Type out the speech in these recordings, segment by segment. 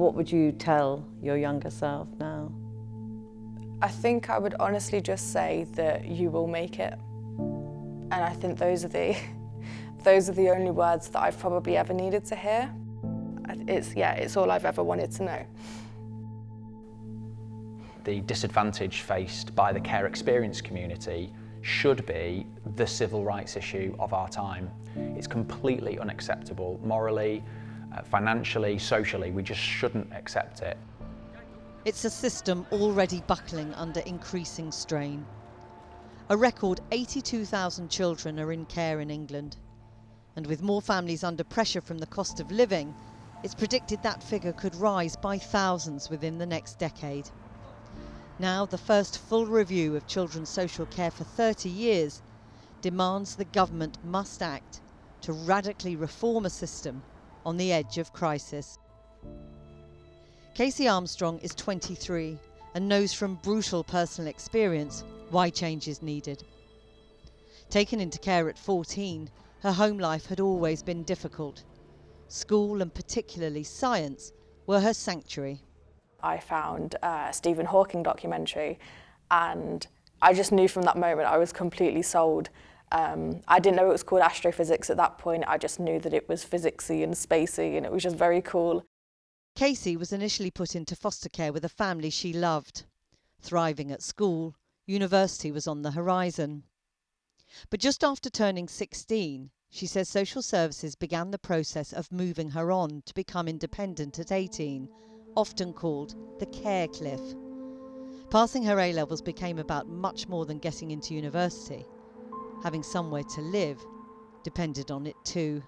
What would you tell your younger self now? I think I would honestly just say that you will make it. And I think those are the only words that I've probably ever needed to hear. It's all I've ever wanted to know. The disadvantage faced by the care experience community should be the civil rights issue of our time. It's completely unacceptable, morally, financially, socially. We just shouldn't accept it. It's a system already buckling under increasing strain. A record 82,000 children are in care in England. And with more families under pressure from the cost of living, it's predicted that figure could rise by thousands within the next decade. Now, the first full review of children's social care for 30 years demands the government must act to radically reform a system on the edge of crisis. Casey Armstrong is 23 and knows from brutal personal experience why change is needed. Taken into care at 14, her home life had always been difficult. School, and particularly science, were her sanctuary. I found a Stephen Hawking documentary, and I just knew from that moment I was completely sold. I didn't know it was called astrophysics at that point. I just knew that it was physicsy and spacey, and it was just very cool. Casey was initially put into foster care with a family she loved. Thriving at school, university was on the horizon. But just after turning 16, she says social services began the process of moving her on to become independent at 18, often called the care cliff. Passing her A-levels became about much more than getting into university. Having somewhere to live depended on it too.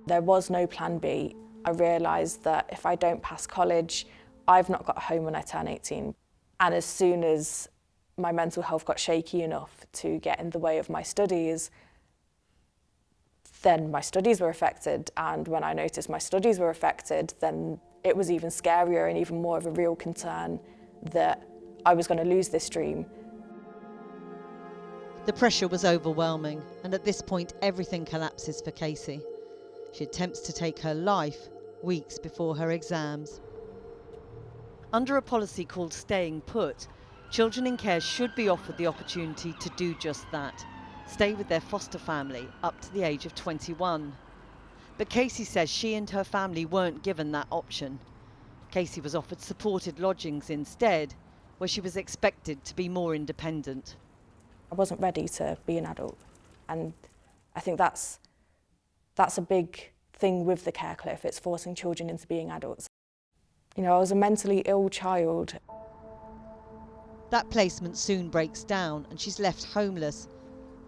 There was no plan B. I realised that if I don't pass college, I've not got a home when I turn 18. And as soon as my mental health got shaky enough to get in the way of my studies, then my studies were affected. And when I noticed my studies were affected, then it was even scarier and even more of a real concern that I was going to lose this dream. The pressure was overwhelming, and at this point everything collapses for Casey. She attempts to take her life weeks before her exams. Under a policy called Staying Put, children in care should be offered the opportunity to do just that, stay with their foster family up to the age of 21. But Casey says she and her family weren't given that option. Casey was offered supported lodgings instead, where she was expected to be more independent. I wasn't ready to be an adult, and I think that's a big thing with the care cliff. It's forcing children into being adults. You know, I was a mentally ill child. That placement soon breaks down and she's left homeless.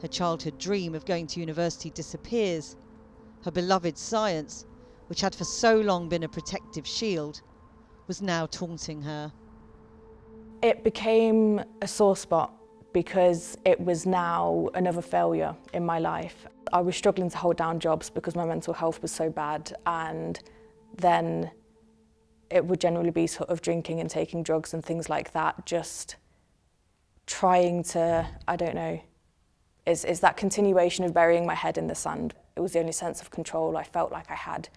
Her childhood dream of going to university disappears. Her beloved science, which had for so long been a protective shield, was now taunting her. It became a sore spot because it was now another failure in my life. I was struggling to hold down jobs because my mental health was so bad, and then it would generally be sort of drinking and taking drugs and things like that, just trying to, I don't know, is that continuation of burying my head in the sand. It was the only sense of control I felt like I had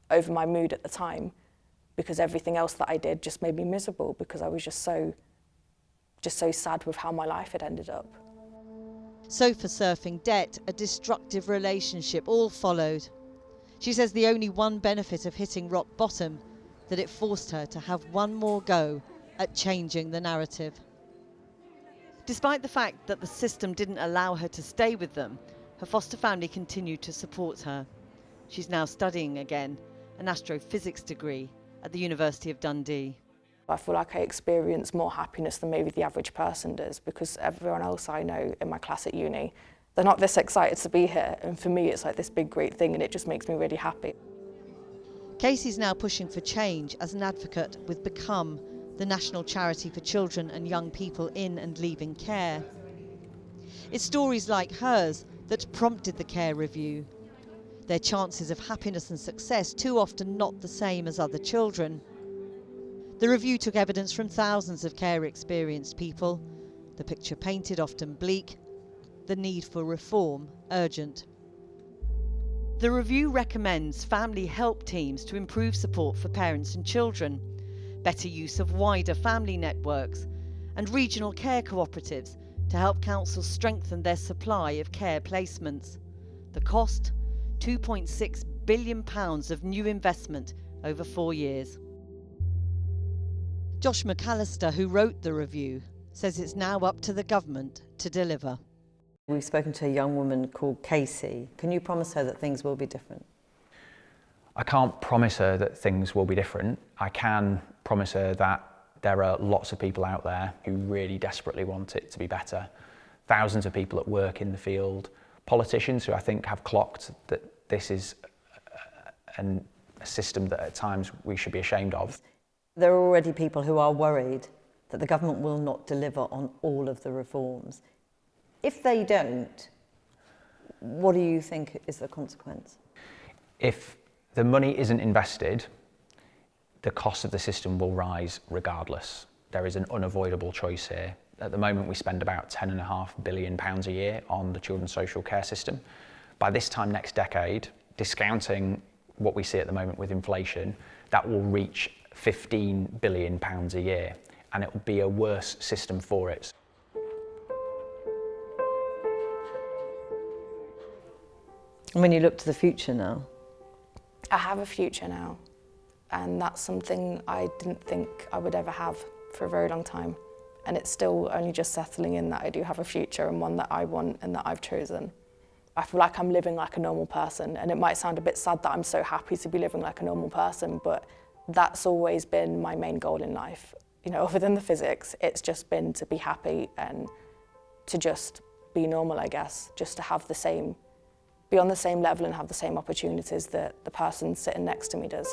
over my mood at the time, because everything else that I did just made me miserable because I was just so sad with how my life had ended up. Sofa surfing, debt, a destructive relationship, all followed. She says the only one benefit of hitting rock bottom, that it forced her to have one more go at changing the narrative. Despite the fact that the system didn't allow her to stay with them, her foster family continued to support her. She's now studying again, an astrophysics degree at the University of Dundee. I feel like I experience more happiness than maybe the average person does, because everyone else I know in my class at uni, they're not this excited to be here, and for me it's like this big great thing, and it just makes me really happy. Casey's now pushing for change as an advocate with Become, the national charity for children and young people in and leaving care. It's stories like hers that prompted the care review. Their chances of happiness and success too often not the same as other children. The review took evidence from thousands of care-experienced people. The picture painted often bleak, the need for reform urgent. The review recommends family help teams to improve support for parents and children, better use of wider family networks, and regional care cooperatives to help councils strengthen their supply of care placements. The cost? £2.6 billion of new investment over 4 years. Josh McAllister, who wrote the review, says it's now up to the government to deliver. We've spoken to a young woman called Casey. Can you promise her that things will be different? I can't promise her that things will be different. I can promise her that there are lots of people out there who really desperately want it to be better. Thousands of people at work in the field, politicians who I think have clocked that this is a system that at times we should be ashamed of. There are already people who are worried that the government will not deliver on all of the reforms. If they don't, what do you think is the consequence? If the money isn't invested, the cost of the system will rise regardless. There is an unavoidable choice here. At the moment, we spend about £10.5 billion a year on the children's social care system. By this time next decade, discounting what we see at the moment with inflation, that will reach £15 billion a year, and it will be a worse system for it. And when you look to the future now? I have a future now, and that's something I didn't think I would ever have for a very long time. And it's still only just settling in that I do have a future, and one that I want and that I've chosen. I feel like I'm living like a normal person, and it might sound a bit sad that I'm so happy to be living like a normal person, but that's always been my main goal in life. You know, other than the physics, it's just been to be happy and to just be normal, I guess, just to have be on the same level and have the same opportunities that the person sitting next to me does.